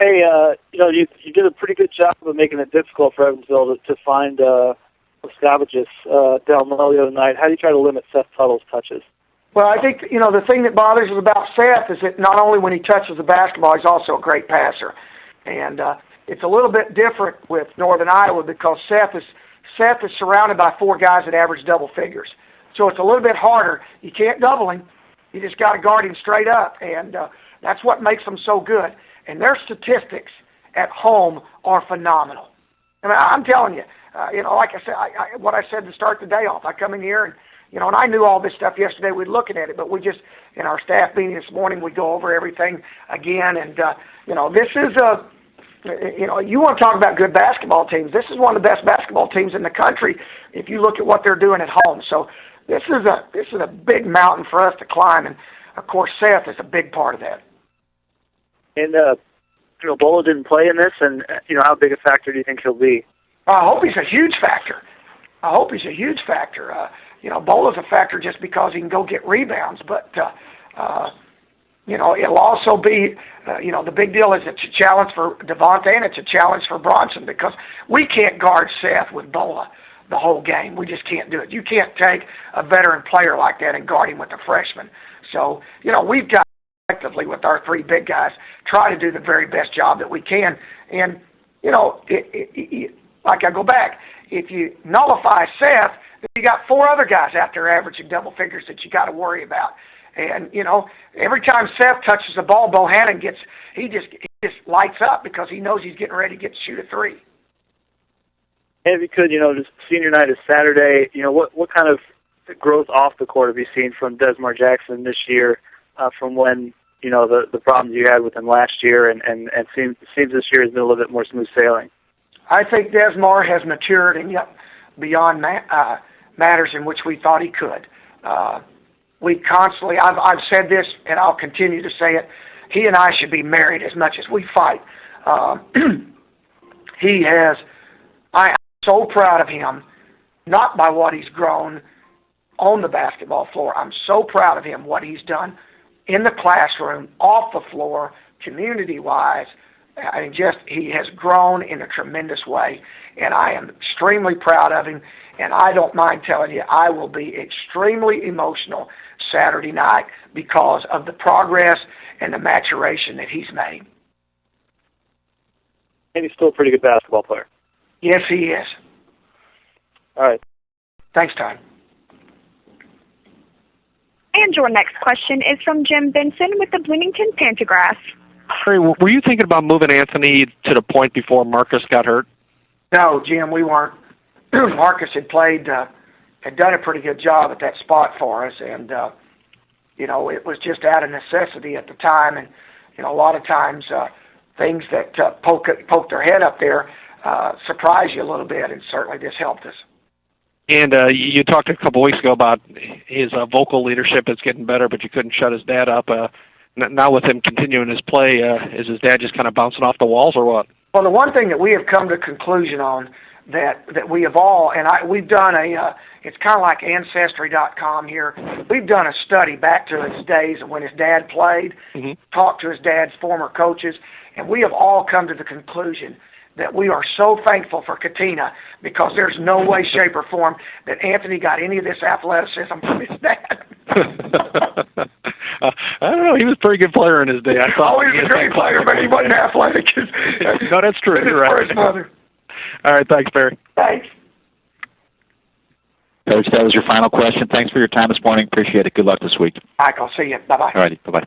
Hey, you did a pretty good job of making it difficult for Evansville to find Scabages down low the other night. How do you try to limit Seth Tuttle's touches? Well, I think, the thing that bothers us about Seth is that not only when he touches the basketball, he's also a great passer. And it's a little bit different with Northern Iowa because Seth is surrounded by four guys that average double figures. So it's a little bit harder. You can't double him. You just got to guard him straight up. And that's what makes them so good. And their statistics at home are phenomenal. I'm telling you, like I said, what I said to start the day off, I come in here and, and I knew all this stuff yesterday. We're looking at it, but we just, in our staff meeting this morning, we go over everything again. And, this is you want to talk about good basketball teams. This is one of the best basketball teams in the country if you look at what they're doing at home. So this is a big mountain for us to climb. And, of course, Seth is a big part of that. And, Bolo didn't play in this, and, how big a factor do you think he'll be? I hope he's a huge factor. Bolo's a factor just because he can go get rebounds, but, it'll also be, the big deal is it's a challenge for Devontae and it's a challenge for Bronson because we can't guard Seth with Bola the whole game. We just can't do it. You can't take a veteran player like that and guard him with a freshman. So, we've got effectively with our three big guys, try to do the very best job that we can. And, like I go back, if you nullify Seth, then you got four other guys out there averaging double figures that you got to worry about. And, every time Seth touches the ball, Bohannon he just lights up because he knows he's getting ready to shoot a three. And if you could, just senior night is Saturday, what kind of growth off the court have you seen from Desmar Jackson this year from when, the problems you had with him last year and seems this year has been a little bit more smooth sailing? I think Desmar has matured and beyond matters in which we thought he could. we constantly, I've said this and I'll continue to say it, he and I should be married as much as we fight. I'm so proud of him, not by what he's grown on the basketball floor. I'm so proud of him, what he's done in the classroom, off the floor, community-wise. I mean, he has grown in a tremendous way, and I am extremely proud of him, and I don't mind telling you, I will be extremely emotional Saturday night because of the progress and the maturation that he's made. And he's still a pretty good basketball player. Yes, he is. All right. Thanks, Todd. And your next question is from Jim Benson with the Bloomington Pantagraph. Barry, were you thinking about moving Anthony to the point before Marcus got hurt? No, Jim, we weren't. Marcus had done a pretty good job at that spot for us, and it was just out of necessity at the time. And a lot of times things that poke their head up there surprise you a little bit, and certainly this helped us. And you talked a couple weeks ago about his vocal leadership is getting better, but you couldn't shut his dad up. Now with him continuing his play, is his dad just kind of bouncing off the walls or what? Well, the one thing that we have come to a conclusion on that we have all, and we've done it's kind of like Ancestry.com here. We've done a study back to his days when his dad played, talked to his dad's former coaches, and we have all come to the conclusion that we are so thankful for Katina because there's no way, shape, or form that Anthony got any of this athleticism from his dad. I don't know. He was a pretty good player in his day. I thought he was a great player, but he wasn't athletic. No, that's true. You're right. For his mother. All right. Thanks, Barry. Thanks. Coach, that was your final question. Thanks for your time this morning. Appreciate it. Good luck this week. Mike, I'll see you. Bye-bye. All righty. Bye-bye.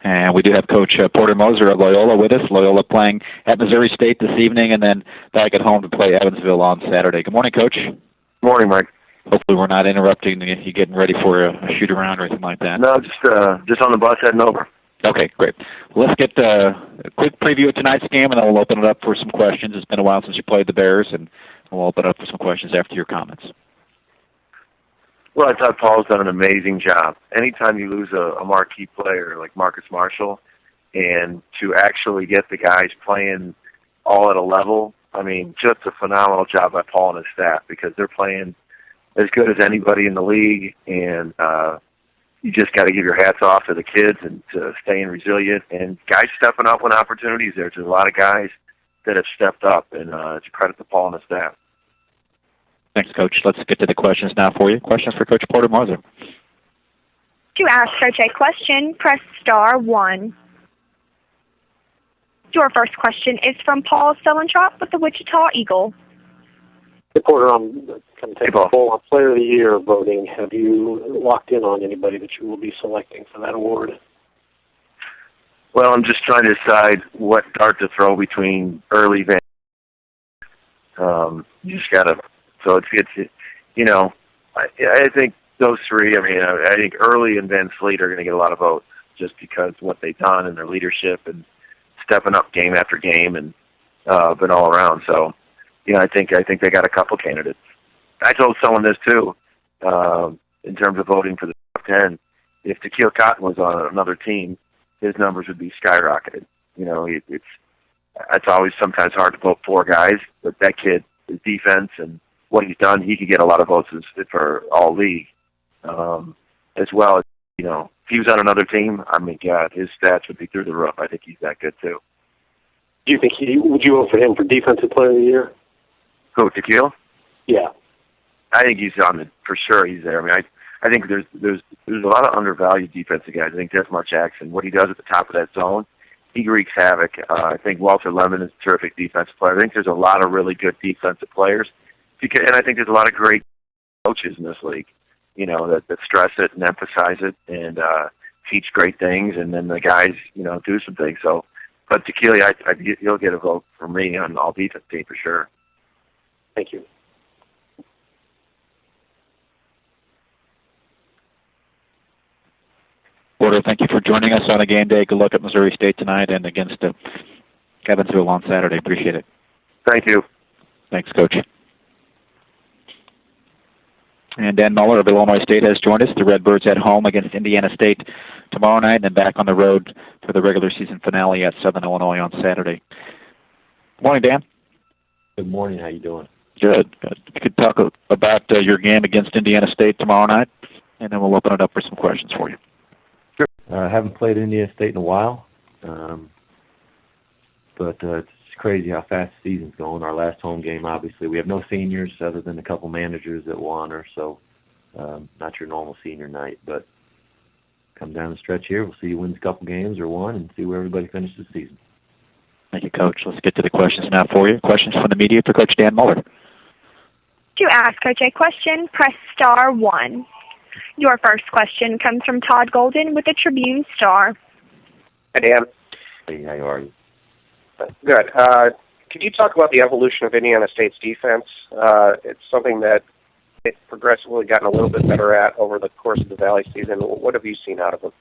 And we do have Coach Porter Moser of Loyola with us. Loyola playing at Missouri State this evening and then back at home to play Evansville on Saturday. Good morning, Coach. Good morning, Mike. Hopefully we're not interrupting you getting ready for a shoot-around or anything like that. No, just on the bus heading over. Okay, great. Well, let's get a quick preview of tonight's game, and then we'll open it up for some questions. It's been a while since you played the Bears, and we'll open it up for some questions after your comments. Well, I thought Paul's done an amazing job. Anytime you lose a marquee player like Marcus Marshall, and to actually get the guys playing all at a level, I mean, just a phenomenal job by Paul and his staff because they're playing as good as anybody in the league, and you just got to give your hats off to the kids and to staying resilient and guys stepping up when opportunities there. There's a lot of guys that have stepped up, and it's a credit to Paul and his staff. Thanks, Coach. Let's get to the questions now for you. Questions for Coach Porter Moser. To ask Coach a question, press star 1. Your first question is from Paul Stellentrop with the Wichita Eagle. Hey, Porter, I'm going to take a poll on Player of the Year voting. Have you locked in on anybody that you will be selecting for that award? Well, I'm just trying to decide what dart to throw between early Van. You just got to. So it's I think those three. I mean, I think Early and Van Fleet are going to get a lot of votes just because of what they've done and their leadership and stepping up game after game and been all around. So, I think they got a couple candidates. I told someone this too, in terms of voting for the top 10. If Tequil Cotton was on another team, his numbers would be skyrocketed. It's always sometimes hard to vote for guys, but that kid, his defense and what he's done, he could get a lot of votes for all league. As well as, if he was on another team, I mean, God, his stats would be through the roof. I think he's that good too. Do you think would you vote for him for Defensive Player of the Year? Who, Tequil? Yeah. I think he's for sure he's there. I mean, I think there's a lot of undervalued defensive guys. I think Desmar Jackson, what he does at the top of that zone, he wreaks havoc. I think Walter Lemon is a terrific defensive player. I think there's a lot of really good defensive players. And I think there's a lot of great coaches in this league, that stress it and emphasize it and teach great things, and then the guys, do some things. So, but Tequili, he'll get a vote from me on all defense team for sure. Thank you. Porter, thank you for joining us on a game day. Good luck at Missouri State tonight and against Evansville on Saturday. Appreciate it. Thank you. Thanks, Coach. And Dan Muller of Illinois State has joined us. The Redbirds at home against Indiana State tomorrow night, and then back on the road for the regular season finale at Southern Illinois on Saturday. Good morning, Dan. Good morning. How you doing? Good. Good. You could talk about your game against Indiana State tomorrow night, and then we'll open it up for some questions for you. Sure. I haven't played Indiana State in a while, but it's crazy how fast the season's going. Our last home game, obviously, we have no seniors other than a couple managers that will honor, so not your normal senior night. But come down the stretch here, we'll see who wins a couple games or one and see where everybody finishes the season. Thank you, Coach. Let's get to the questions now for you. Questions from the media for Coach Dan Muller. To ask Coach a question, press star 1. Your first question comes from Todd Golden with the Tribune-Star. Hi, Dan. Hey, how are you? Good. Can you talk about the evolution of Indiana State's defense? It's something that it's progressively gotten a little bit better at over the course of the Valley season. What have you seen out of them?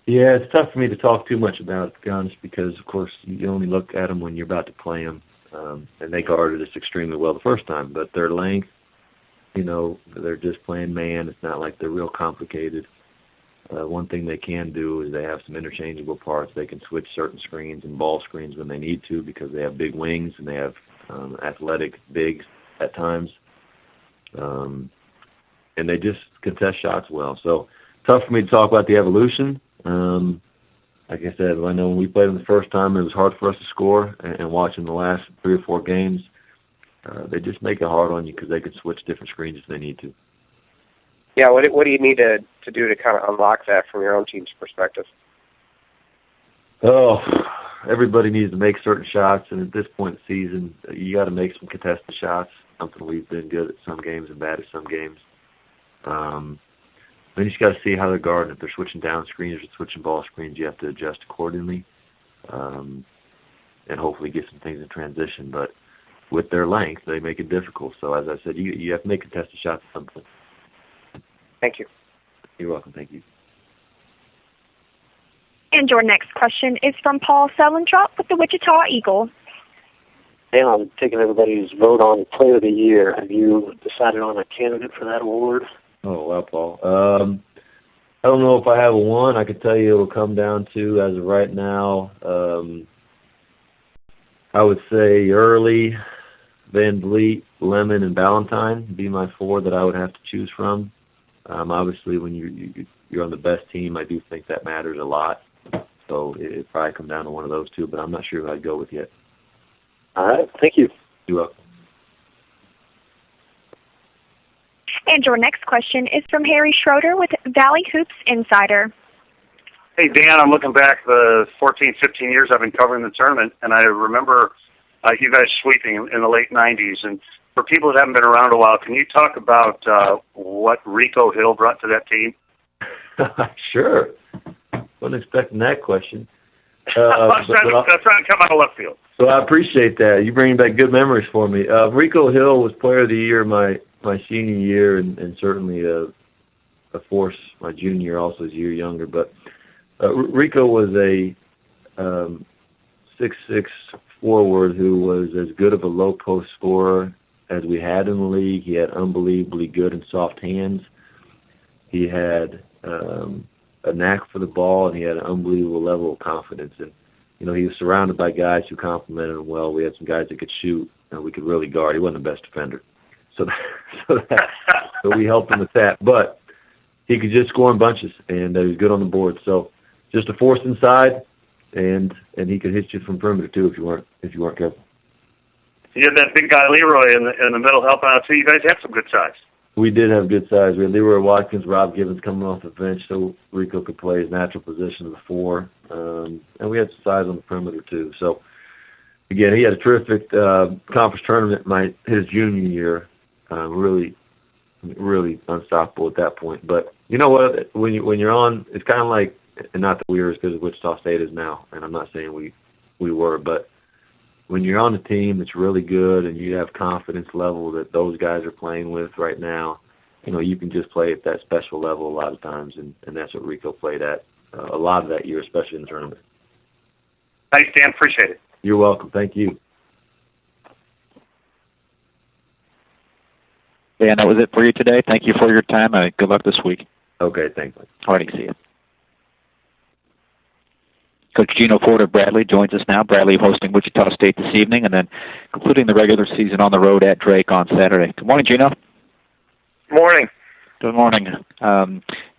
Yeah, it's tough for me to talk too much about it, to be honest, because, of course, you only look at them when you're about to play them, and they guarded us extremely well the first time. But their length, they're just playing man. It's not like they're real complicated. One thing they can do is they have some interchangeable parts. They can switch certain screens and ball screens when they need to because they have big wings and they have athletic bigs at times. And they just contest shots well. So tough for me to talk about the evolution. Like I said, I know when we played them the first time, it was hard for us to score. And watching the last 3 or 4 games, they just make it hard on you because they can switch different screens if they need to. Yeah, what do you need to do to kind of unlock that from your own team's perspective? Oh, everybody needs to make certain shots, and at this point in the season, you got to make some contested shots, something we've been good at some games and bad at some games. Then you just got to see how they're guarding. If they're switching down screens or switching ball screens, you have to adjust accordingly and hopefully get some things in transition. But with their length, they make it difficult. So as I said, you have to make contested shots at some point. Thank you. You're welcome. Thank you. And your next question is from Paul Selentrop with the Wichita Eagle. Dan, I'm taking everybody's vote on Player of the Year. Have you decided on a candidate for that award? Oh, well, Paul. I don't know if I have a one. I can tell you it'll come down to, as of right now, I would say Early, Van Vliet, Lemon, and Ballantyne would be my 4 that I would have to choose from. Obviously, when you're on the best team, I do think that matters a lot. So it'd probably come down to one of those 2, but I'm not sure who I'd go with yet. All right. Thank you. You're welcome. And your next question is from Harry Schroeder with Valley Hoops Insider. Hey, Dan, I'm looking back the 14, 15 years I've been covering the tournament, and I remember you guys sweeping in the late 90s. And for people that haven't been around a while, can you talk about what Rico Hill brought to that team? Sure. Wasn't expecting that question. I'm trying to come out of left field. So I appreciate that. You bring back good memories for me. Rico Hill was Player of the Year my senior year, and certainly a force my junior year, also as a year younger. But Rico was a 6'6" forward who was as good of a low post scorer as we had in the league. He had unbelievably good and soft hands. He had a knack for the ball, and he had an unbelievable level of confidence. And he was surrounded by guys who complimented him well. We had some guys that could shoot, and we could really guard. He wasn't the best defender, so we helped him with that. But he could just score in bunches, and he was good on the board. So just a force inside, and he could hit you from perimeter too if you weren't careful. You had that big guy Leroy in the middle helping out too. You guys had some good size. We did have good size. We had Leroy Watkins, Rob Gibbons coming off the bench, so Rico could play his natural position of the 4. And we had some size on the perimeter too. So again, he had a terrific conference tournament his junior year. Really unstoppable at that point. But you know what? When you're on, it's kind of like, and not that we were as good as Wichita State is now, and I'm not saying we were, but when you're on a team that's really good and you have confidence level that those guys are playing with right now, you can just play at that special level a lot of times, and that's what Rico played at a lot of that year, especially in the tournament. Thanks, Dan. Appreciate it. You're welcome. Thank you. Dan, that was it for you today. Thank you for your time. Good luck this week. Okay, thanks. All righty, see you. Coach Gino Ford of Bradley joins us now. Bradley hosting Wichita State this evening and then concluding the regular season on the road at Drake on Saturday. Good morning, Gino. Morning. Good morning.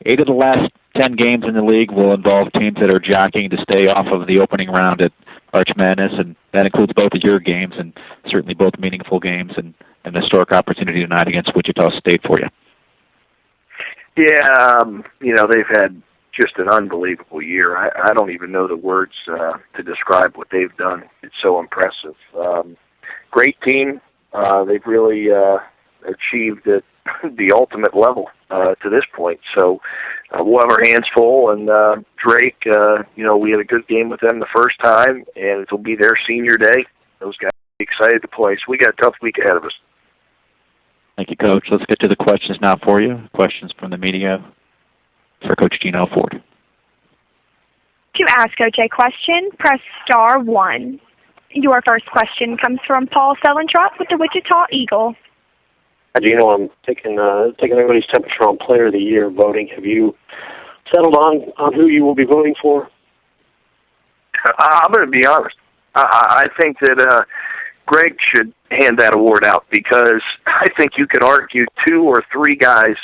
8 of the last 10 games in the league will involve teams that are jockeying to stay off of the opening round at Arch Madness, and that includes both of your games and certainly both meaningful games and an historic opportunity tonight against Wichita State for you. Yeah, they've had just an unbelievable year. I don't even know the words to describe what they've done. It's so impressive. Great team. They've really achieved it the ultimate level to this point. So we'll have our hands full. And Drake, we had a good game with them the first time, and it'll be their senior day. Those guys are excited to play. So we got a tough week ahead of us. Thank you, Coach. Let's get to the questions now for you. Questions from the media for Coach Gino Ford. To ask Coach a question, press star 1. Your first question comes from Paul Sellentrop with the Wichita Eagle. Gino, I'm taking everybody's temperature on Player of the Year voting. Have you settled on who you will be voting for? I'm going to be honest. I think that Greg should hand that award out because I think you could argue 2 or 3 guys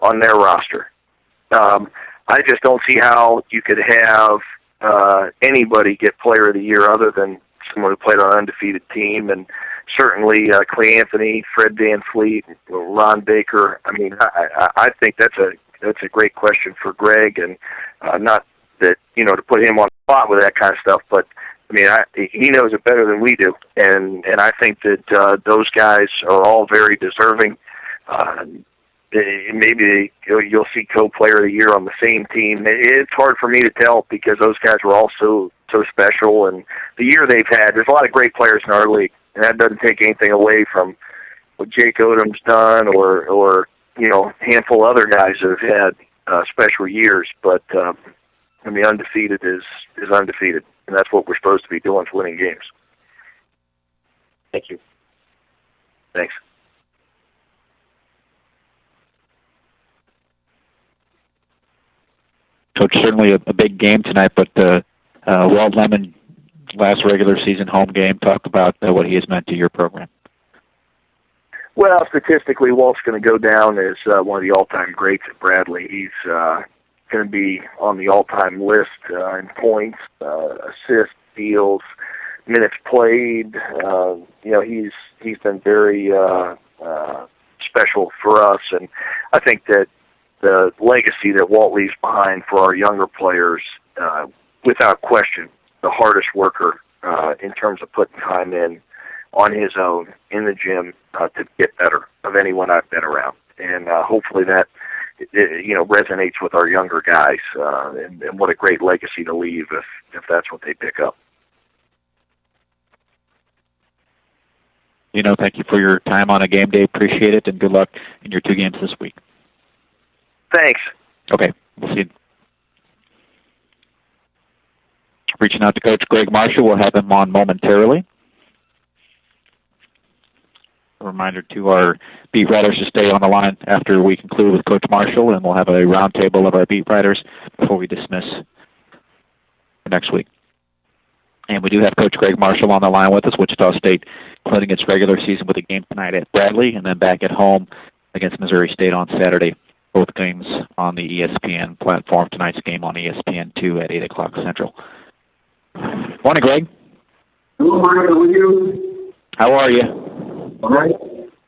on their roster. I just don't see how you could have anybody get Player of the Year other than someone who played on an undefeated team, and certainly Clay Anthony, Fred VanVleet, Ron Baker. I mean, I think that's a great question for Greg, and not that to put him on the spot with that kind of stuff, but I mean, he knows it better than we do, and I think that those guys are all very deserving. Maybe you'll see co-player of the year on the same team. It's hard for me to tell because those guys were all so special, and the year they've had. There's a lot of great players in our league, and that doesn't take anything away from what Jake Odom's done, or a handful of other guys that have had special years. But undefeated is undefeated, and that's what we're supposed to be doing, for winning games. Thank you. Thanks. Coach, certainly a big game tonight, but Walt Lemon, last regular season home game, talk about what he has meant to your program. Well, statistically, Walt's going to go down as one of the all-time greats at Bradley. He's going to be on the all-time list in points, assists, steals, minutes played. He's been very special for us, and I think that the legacy that Walt leaves behind for our younger players, without question, the hardest worker in terms of putting time in on his own in the gym to get better of anyone I've been around. And hopefully that resonates with our younger guys, and what a great legacy to leave if that's what they pick up. Thank you for your time on a game day. Appreciate it, and good luck in your 2 games this week. Thanks. Okay, we'll see you. Reaching out to Coach Greg Marshall. We'll have him on momentarily. A reminder to our beat writers to stay on the line after we conclude with Coach Marshall, and we'll have a roundtable of our beat writers before we dismiss for next week. And we do have Coach Greg Marshall on the line with us. Wichita State closing its regular season with a game tonight at Bradley, and then back at home against Missouri State on Saturday. Both games on the ESPN platform. Tonight's game on ESPN2 at 8 o'clock Central. Morning, Greg. Hello, Mark. How are you? How are you? All right.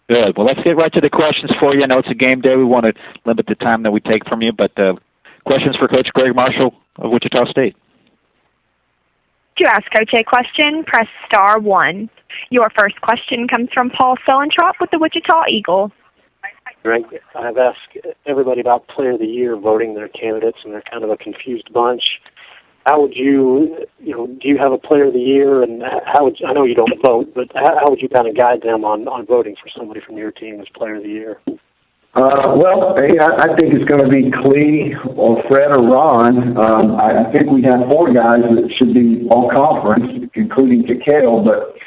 Good. Well, let's get right to the questions for you. I know it's a game day. We want to limit the time that we take from you, but questions for Coach Greg Marshall of Wichita State. To ask Coach a question, press star 1. Your first question comes from Paul Sellentrop with the Wichita Eagle. Greg, I've asked everybody about Player of the Year, voting their candidates, and they're kind of a confused bunch. How would you, do you have a Player of the Year, and I know you don't vote, but how would you kind of guide them on voting for somebody from your team as Player of the Year? I think it's going to be Clee or Fred or Ron. I think we have 4 guys that should be all conference, including Takeo, but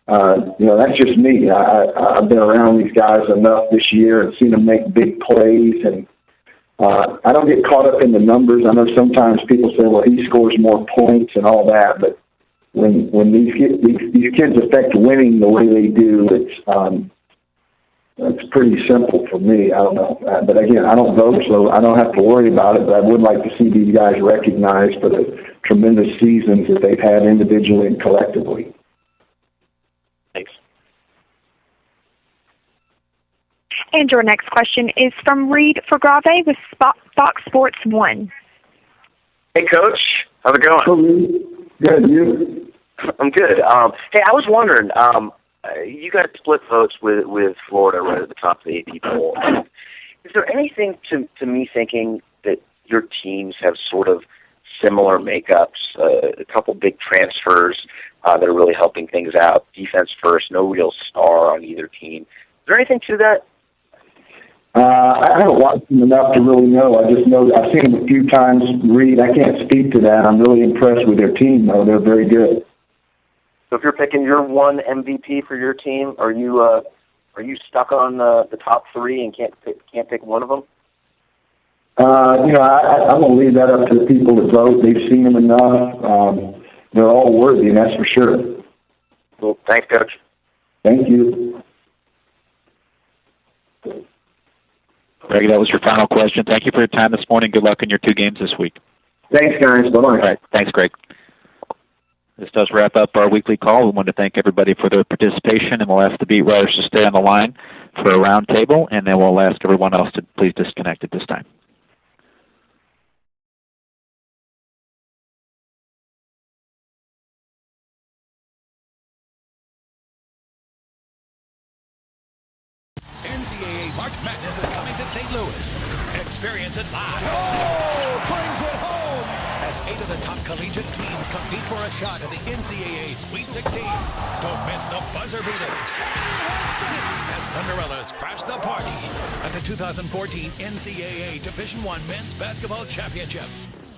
That's just me. I've been around these guys enough this year and seen them make big plays, and I don't get caught up in the numbers. I know sometimes people say, well, he scores more points and all that, but when these kids affect winning the way they do, it's pretty simple for me. I don't know. But again, I don't vote, so I don't have to worry about it, but I would like to see these guys recognized for the tremendous seasons that they've had individually and collectively. Thanks. And your next question is from Reed Forgrave with Fox Sports 1. Hey, Coach. How's it going? Good. You? I'm good. Hey, I was wondering, you guys split votes with Florida right at the top of the AP poll. Is there anything to me thinking that your teams have sort of similar makeups, a couple big transfers that are really helping things out, defense first, no real star on either team? Is there anything to that? I haven't watched them enough to really know. I just know I've seen them a few times. Reed, I can't speak to that. I'm really impressed with their team, though. They're very good. So if you're picking your one MVP for your team, are you stuck on the top three and can't pick one of them? I'm going to leave that up to the people that vote. They've seen them enough. They're all worthy, and that's for sure. Well, thanks, Coach. Thank you. Greg, that was your final question. Thank you for your time this morning. Good luck in your 2 games this week. Thanks, guys. Bye-bye. All right. Thanks, Greg. This does wrap up our weekly call. We want to thank everybody for their participation, and we'll ask the beat writers to stay on the line for a round table, and then we'll ask everyone else to please disconnect at this time. NCAA March Madness is coming to St. Louis. Experience it live. Oh, brings it home! As 8 of the top collegiate teams compete for a shot at the NCAA Sweet 16. Don't miss the buzzer beaters. As Cinderellas crash the party at the 2014 NCAA Division I Men's Basketball Championship.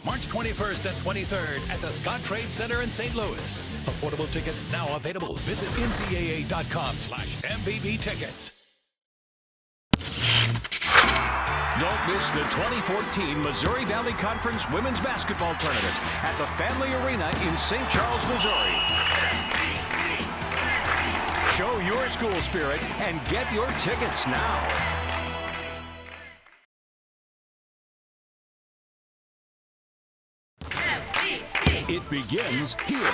March 21st and 23rd at the Scott Trade Center in St. Louis. Affordable tickets now available. Visit ncaa.com/MBB tickets. Don't miss the 2014 Missouri Valley Conference Women's Basketball Tournament at the Family Arena in St. Charles, Missouri. Show your school spirit and get your tickets now. It begins here.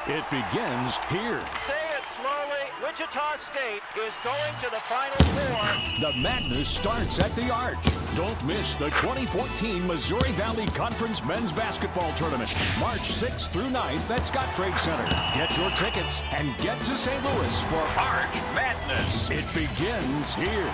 It begins here. Say it slowly. Wichita State is going to the Final Four. The madness starts at the Arch. Don't miss the 2014 Missouri Valley Conference Men's Basketball Tournament, March 6th through 9th at Scott Trade Center. Get your tickets and get to St. Louis for Arch Madness. It begins here.